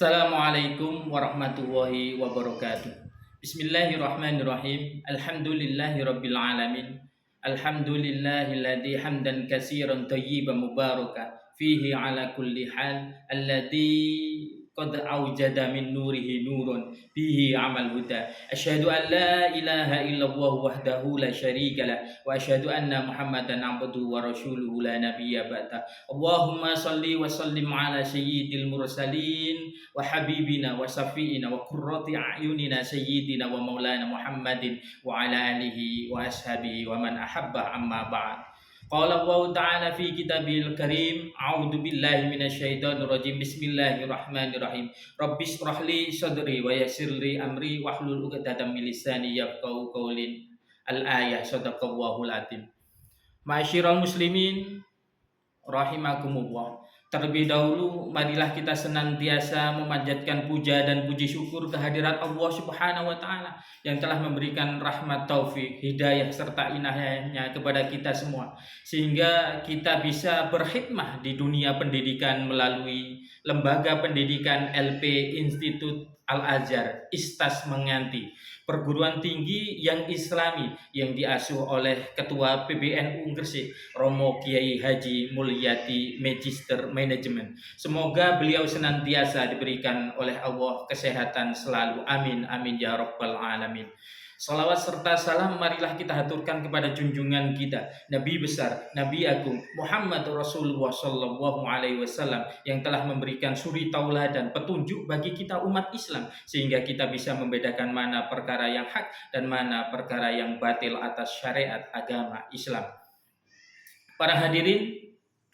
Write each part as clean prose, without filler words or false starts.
Assalamualaikum warahmatullahi wabarakatuh. Bismillahirrahmanirrahim. Alhamdulillahirabbil alamin. Alhamdulillahilladzi hamdan katsiran thayyiban mubarakan fihi ala kulli hal alladzi qad aujada min nurihi nurun bihi amal huda. Asyhadu an la ilaha illallah wahdahu la syarika lah wa asyhadu anna Muhammadan abduhu wa rasuluhu la nabiyya ba'da. Allahumma salli wa sallim ala sayyidil mursalin wa habibina wa safiina wa qurrati a'yunina sayyidina wa maulana Muhammadin wa ala alihi wa ashabihi wa man ahabba amma ba'd. Qala Allah Ta'ala fi kitabil karim, a'udzu billahi minasyaitonir rajim. Bismillahirrahmanirrahim. Rabbis shrahli sadri wa yassirli amri wahlul 'uqdatam min lisani yafqahu qawli. Al-ayah, shadaqallahul adzim. Ma'asyiral muslimin rahimakumullah. Terlebih dahulu marilah kita senantiasa memanjatkan puja dan puji syukur kehadirat Allah Subhanahu wa taala yang telah memberikan rahmat, taufik, hidayah serta inayahnya kepada kita semua sehingga kita bisa berkhidmah di dunia pendidikan melalui lembaga pendidikan LP Institut Al-Azhar Istas Menganti, perguruan tinggi yang islami yang diasuh oleh Ketua PBNU Gresik, Romo Kiai Haji Mulyadi Magister Management. Semoga beliau senantiasa diberikan oleh Allah kesehatan selalu. Amin, amin ya rabbal alamin. Salawat serta salam marilah kita haturkan kepada junjungan kita, Nabi besar, Nabi agung, Muhammad Rasulullah Sallallahu Alaihi Wasallam yang telah memberikan suri tauladan petunjuk bagi kita umat Islam sehingga kita bisa membedakan mana perkara yang hak dan mana perkara yang batil atas syariat agama Islam. Para hadirin,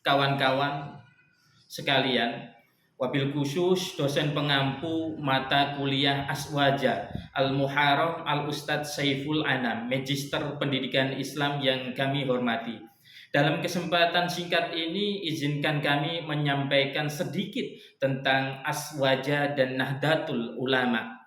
kawan-kawan sekalian, wabil khusus dosen pengampu mata kuliah Aswaja Al-Muharram Al-Ustadz Saiful Anam, Magister Pendidikan Islam yang kami hormati. Dalam kesempatan singkat ini, izinkan kami menyampaikan sedikit tentang Aswaja dan Nahdlatul Ulama.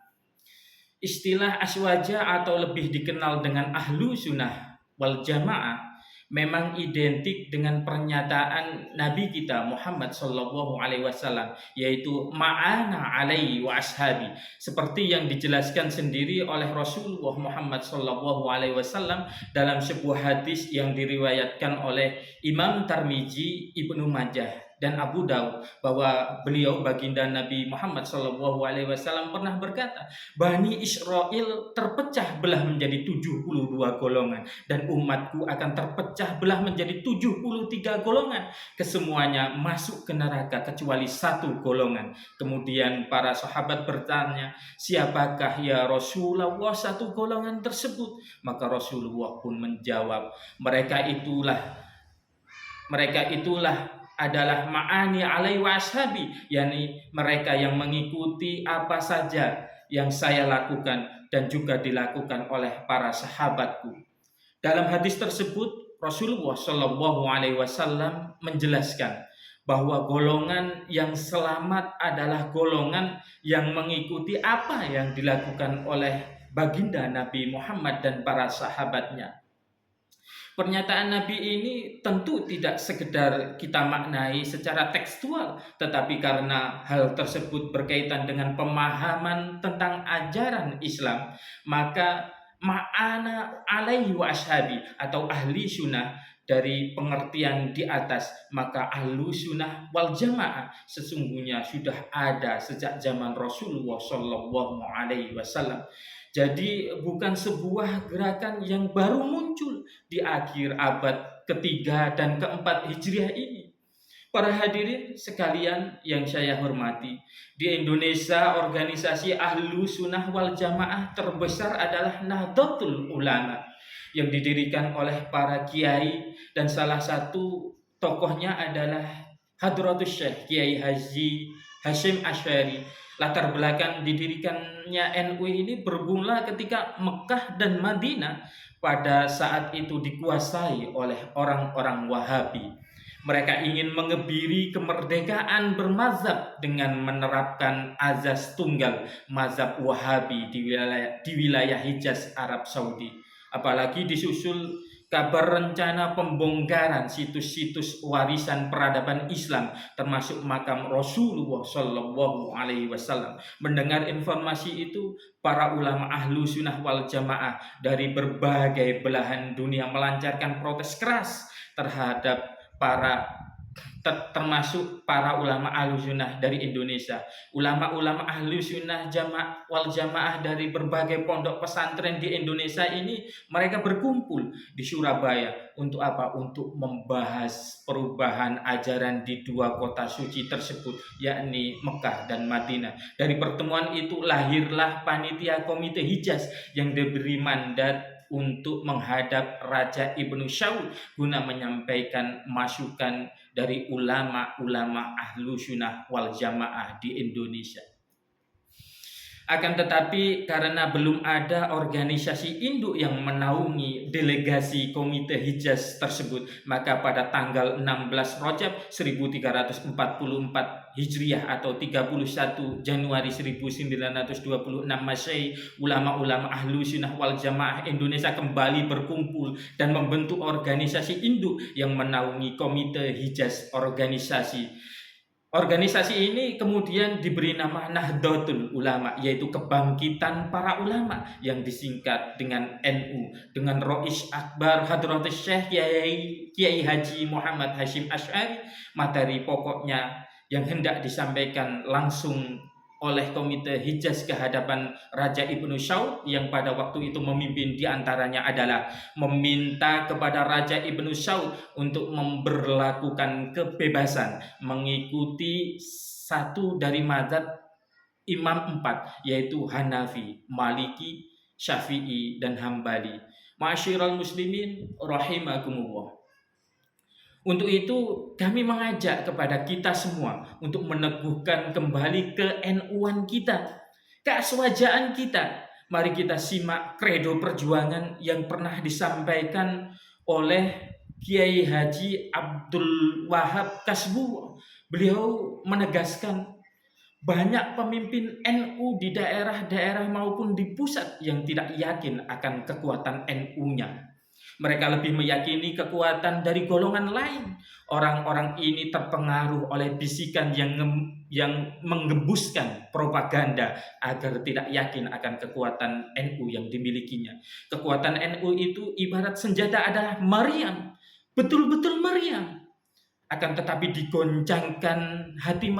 Istilah Aswaja atau lebih dikenal dengan Ahlu Sunnah wal Jamaah memang identik dengan pernyataan Nabi kita Muhammad Sallallahu Alaihi Wasallam, yaitu ma'ana alaihi wa ashabi, seperti yang dijelaskan sendiri oleh Rasulullah Muhammad Sallallahu Alaihi Wasallam dalam sebuah hadis yang diriwayatkan oleh Imam Tirmidzi, Ibnu Majah dan Abu Daud, bahwa beliau baginda Nabi Muhammad Sallallahu Alaihi Wasallam pernah berkata, Bani Israel terpecah belah menjadi 72 golongan dan umatku akan terpecah belah menjadi 73 golongan. Kesemuanya masuk ke neraka kecuali satu golongan. Kemudian para sahabat bertanya, siapakah ya Rasulullah satu golongan tersebut? Maka Rasulullah pun menjawab, mereka itulah adalah ma'ani alaihi wa ashabi, yakni mereka yang mengikuti apa saja yang saya lakukan dan juga dilakukan oleh para sahabatku. Dalam hadis tersebut Rasulullah Shallallahu Alaihi Wasallam menjelaskan bahwa golongan yang selamat adalah golongan yang mengikuti apa yang dilakukan oleh baginda Nabi Muhammad dan para sahabatnya. Pernyataan Nabi ini tentu tidak sekedar kita maknai secara tekstual, tetapi karena hal tersebut berkaitan dengan pemahaman tentang ajaran Islam, maka ma'ana alaihi wa ashabi atau ahli sunnah dari pengertian di atas, maka ahlu sunnah wal jamaah sesungguhnya sudah ada sejak zaman Rasulullah Shallallahu Alaihi Wasallam. Jadi bukan sebuah gerakan yang baru muncul di akhir abad ketiga dan keempat Hijriah ini. Para hadirin sekalian yang saya hormati, di Indonesia organisasi Ahlu Sunnah wal Jamaah terbesar adalah Nahdlatul Ulama yang didirikan oleh para kiai, dan salah satu tokohnya adalah Hadratus Syekh Kiai Haji Hasyim Asy'ari. Latar belakang didirikannya NU ini bermula ketika Mekah dan Madinah pada saat itu dikuasai oleh orang-orang Wahabi. Mereka ingin mengebiri kemerdekaan bermazhab dengan menerapkan azas tunggal mazhab Wahabi di wilayah Hijaz Arab Saudi. Apalagi disusul kabar rencana pembongkaran situs-situs warisan peradaban Islam termasuk makam Rasulullah Shallallahu Alaihi Wasallam. Mendengar informasi itu, para ulama ahlu sunnah wal jamaah dari berbagai belahan dunia melancarkan protes keras terhadap termasuk para ulama ahlu sunnah dari Indonesia. Ulama-ulama ahlu sunnah wal jamaah dari berbagai pondok pesantren di Indonesia ini, mereka berkumpul di Surabaya untuk apa? Untuk membahas perubahan ajaran di dua kota suci tersebut, yakni Mekah dan Madinah. Dari pertemuan itu lahirlah panitia Komite Hijaz yang diberi mandat untuk menghadap Raja Ibnu Saud guna menyampaikan masukan dari ulama-ulama ahlu sunnah wal jamaah di Indonesia. Akan tetapi karena belum ada organisasi induk yang menaungi delegasi Komite Hijaz tersebut, maka pada tanggal 16 Rajab 1344 Hijriah atau 31 Januari 1926 Masehi, ulama-ulama ahlu sunnah wal jamaah Indonesia kembali berkumpul dan membentuk organisasi induk yang menaungi Komite Hijaz Organisasi ini kemudian diberi nama Nahdlatul Ulama, yaitu kebangkitan para ulama, yang disingkat dengan NU, dengan Rois Akbar Hadratus Syekh Kiai Haji Muhammad Hasyim Asy'ari. Materi pokoknya yang hendak disampaikan langsung oleh Komite Hijaz ke hadapan Raja Ibnu Saud yang pada waktu itu memimpin, diantaranya adalah meminta kepada Raja Ibnu Saud untuk memberlakukan kebebasan mengikuti satu dari mazhab Imam 4, yaitu Hanafi, Maliki, Syafi'i, dan Hambali. Ma'asyiral muslimin rahimakumullah. Untuk itu kami mengajak kepada kita semua untuk meneguhkan kembali ke-NU-an kita, keaswajaan kita. Mari kita simak kredo perjuangan yang pernah disampaikan oleh Kiai Haji Abdul Wahab Kasbu. Beliau menegaskan banyak pemimpin NU di daerah-daerah maupun di pusat yang tidak yakin akan kekuatan NU-nya. Mereka lebih meyakini kekuatan dari golongan lain. Orang-orang ini terpengaruh oleh bisikan yang menggembuskan propaganda agar tidak yakin akan kekuatan NU yang dimilikinya. Kekuatan NU itu ibarat senjata adalah meriam, betul-betul meriam. Akan tetapi digoncangkan hati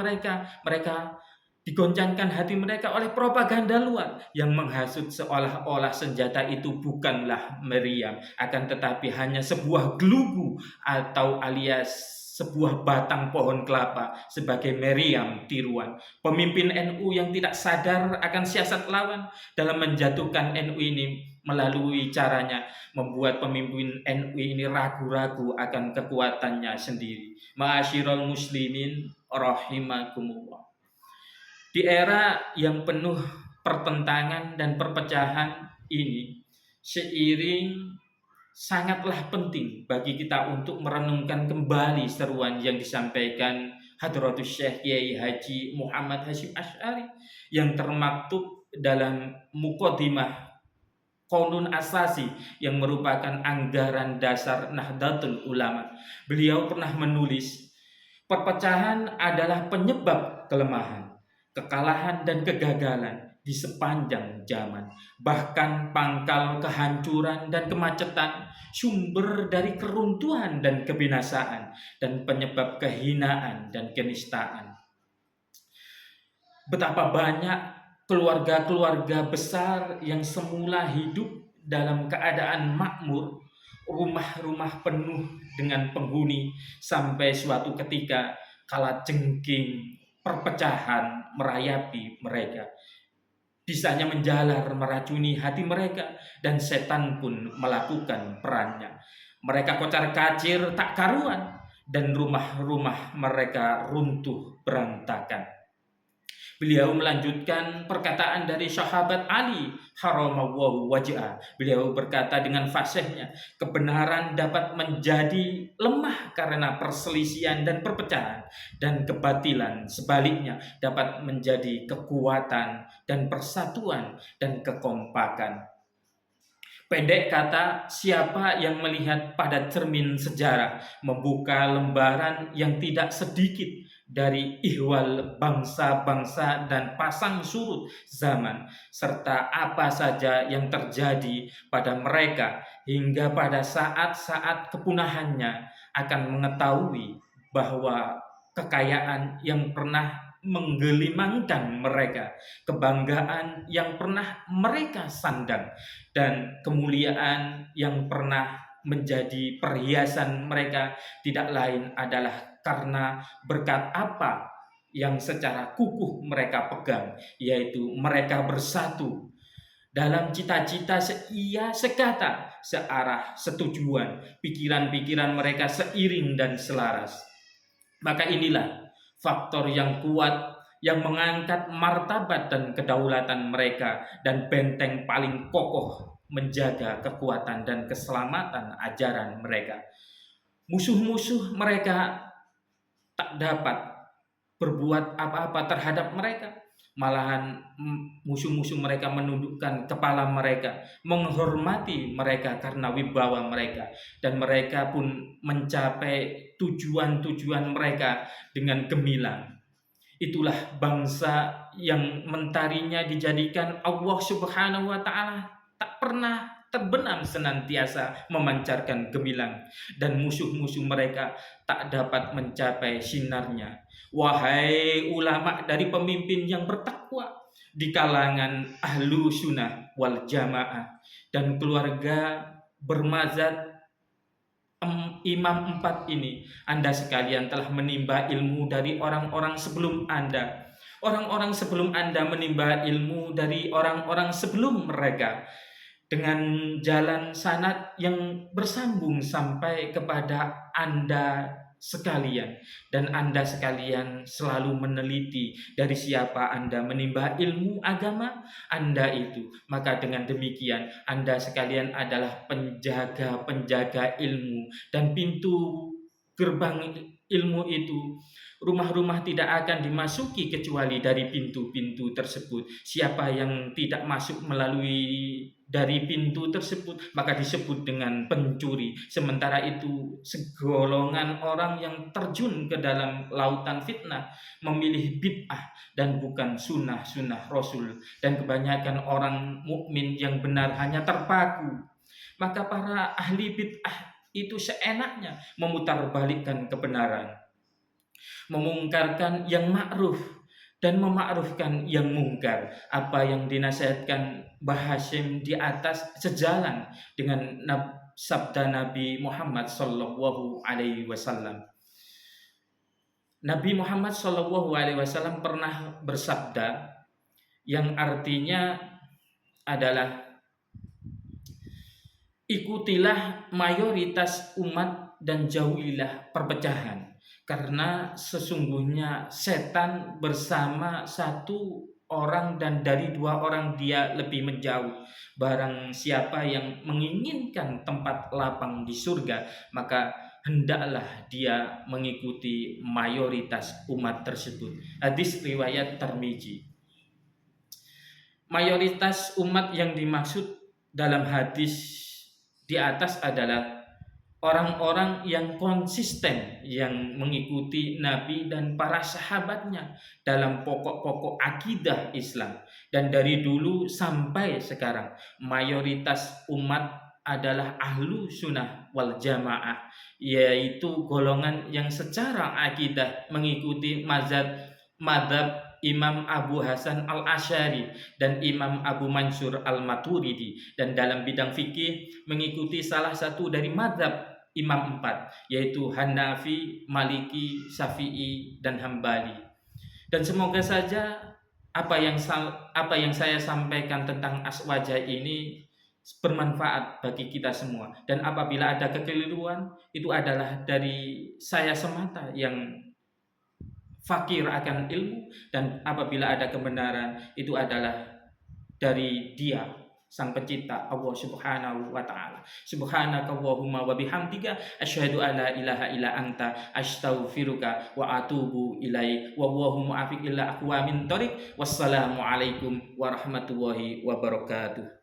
mereka oleh propaganda luar yang menghasut seolah-olah senjata itu bukanlah meriam, akan tetapi hanya sebuah gelugu atau alias sebuah batang pohon kelapa sebagai meriam tiruan. Pemimpin NU yang tidak sadar akan siasat lawan dalam menjatuhkan NU ini melalui caranya membuat pemimpin NU ini ragu-ragu akan kekuatannya sendiri. Ma'asyiral muslimin rahimakumullah. Di era yang penuh pertentangan dan perpecahan ini, seiring sangatlah penting bagi kita untuk merenungkan kembali seruan yang disampaikan Hadratus Syekh Kiai Haji Muhammad Hasyim Asy'ari yang termaktub dalam Muqaddimah Qonun Asasi yang merupakan anggaran dasar Nahdlatul Ulama. Beliau pernah menulis, perpecahan adalah penyebab kelemahan, kekalahan dan kegagalan di sepanjang zaman, bahkan pangkal kehancuran dan kemacetan, sumber dari keruntuhan dan kebinasaan, dan penyebab kehinaan dan kenistaan. Betapa banyak keluarga-keluarga besar yang semula hidup dalam keadaan makmur, rumah-rumah penuh dengan penghuni, sampai suatu ketika kala jengking perpecahan merayapi mereka. Bisanya menjalar meracuni hati mereka, dan setan pun melakukan perannya. Mereka kocar-kacir tak karuan, dan rumah-rumah mereka runtuh berantakan. Beliau melanjutkan perkataan dari sahabat Ali haramallahu wajhah. Beliau berkata dengan fasihnya, kebenaran dapat menjadi lemah karena perselisihan dan perpecahan, dan kebatilan sebaliknya dapat menjadi kekuatan dan persatuan dan kekompakan. Pendek kata, siapa yang melihat pada cermin sejarah, membuka lembaran yang tidak sedikit dari ihwal bangsa-bangsa dan pasang surut zaman, serta apa saja yang terjadi pada mereka hingga pada saat-saat kepunahannya, akan mengetahui bahwa kekayaan yang pernah menggelimangkan mereka, kebanggaan yang pernah mereka sandang, dan kemuliaan yang pernah menjadi perhiasan mereka tidak lain adalah karena berkat apa yang secara kukuh mereka pegang, yaitu mereka bersatu dalam cita-cita seia sekata, searah, setujuan, pikiran-pikiran mereka seiring dan selaras. Maka inilah faktor yang kuat yang mengangkat martabat dan kedaulatan mereka dan benteng paling kokoh menjaga kekuatan dan keselamatan ajaran mereka. Musuh-musuh mereka tak dapat berbuat apa-apa terhadap mereka. Malahan musuh-musuh mereka menundukkan kepala mereka, menghormati mereka karena wibawa mereka, dan mereka pun mencapai tujuan-tujuan mereka dengan gemilang. Itulah bangsa yang mentarinya dijadikan Allah Subhanahu wa taala tak pernah terbenam, senantiasa memancarkan gemilang, dan musuh-musuh mereka tak dapat mencapai sinarnya. Wahai ulama dari pemimpin yang bertakwa di kalangan ahlu sunnah wal jamaah dan keluarga bermazhab imam empat ini, Anda sekalian telah menimba ilmu dari orang-orang sebelum Anda. Orang-orang sebelum Anda menimba ilmu dari orang-orang sebelum mereka dengan jalan sanad yang bersambung sampai kepada Anda sekalian, dan Anda sekalian selalu meneliti dari siapa Anda menimba ilmu agama Anda itu. Maka dengan demikian Anda sekalian adalah penjaga-penjaga ilmu, dan pintu gerbang ilmu itu, rumah-rumah tidak akan dimasuki kecuali dari pintu-pintu tersebut. Siapa yang tidak masuk melalui dari pintu tersebut maka disebut dengan pencuri. Sementara itu segolongan orang yang terjun ke dalam lautan fitnah memilih bid'ah dan bukan sunnah-sunnah Rasul, dan kebanyakan orang mukmin yang benar hanya terpaku. Maka para ahli bid'ah itu seenaknya memutarbalikkan kebenaran, memungkarkan yang ma'ruf dan memakrufkan yang mungkar. Apa yang dinasihatkan Mbah Hashim di atas sejalan dengan sabda Nabi Muhammad Sallallahu Alaihi Wasallam. Nabi Muhammad Sallallahu Alaihi Wasallam pernah bersabda yang artinya adalah, ikutilah mayoritas umat dan jauhilah perpecahan, karena sesungguhnya setan bersama satu orang dan dari dua orang dia lebih menjauh. Barang siapa yang menginginkan tempat lapang di surga, maka hendaklah dia mengikuti mayoritas umat tersebut. Hadis riwayat Tirmizi. Mayoritas umat yang dimaksud dalam hadis di atas adalah orang-orang yang konsisten, yang mengikuti Nabi dan para sahabatnya dalam pokok-pokok akidah Islam. Dan dari dulu sampai sekarang mayoritas umat adalah ahlu sunnah wal jamaah, yaitu golongan yang secara akidah mengikuti mazhab Imam Abu Hasan al-Asy'ari dan Imam Abu Mansur al-Maturidi, dan dalam bidang fikih mengikuti salah satu dari mazhab Imam empat, yaitu Hanafi, Maliki, Syafi'i, dan Hambali. Dan semoga saja apa yang saya sampaikan tentang aswaja ini bermanfaat bagi kita semua, dan apabila ada kekeliruan itu adalah dari saya semata yang fakir akan ilmu, dan apabila ada kebenaran itu adalah dari Dia Sang Pencipta, Allah Subhanahu wa taala. Subhanakallahumma wa bihamdika asyhadu an la ilaha illa anta astaghfiruka wa atubu ilaik. Wallahu muwaffiq ila aqwamit thoriq. Wassalamu alaikum warahmatullahi wabarakatuh.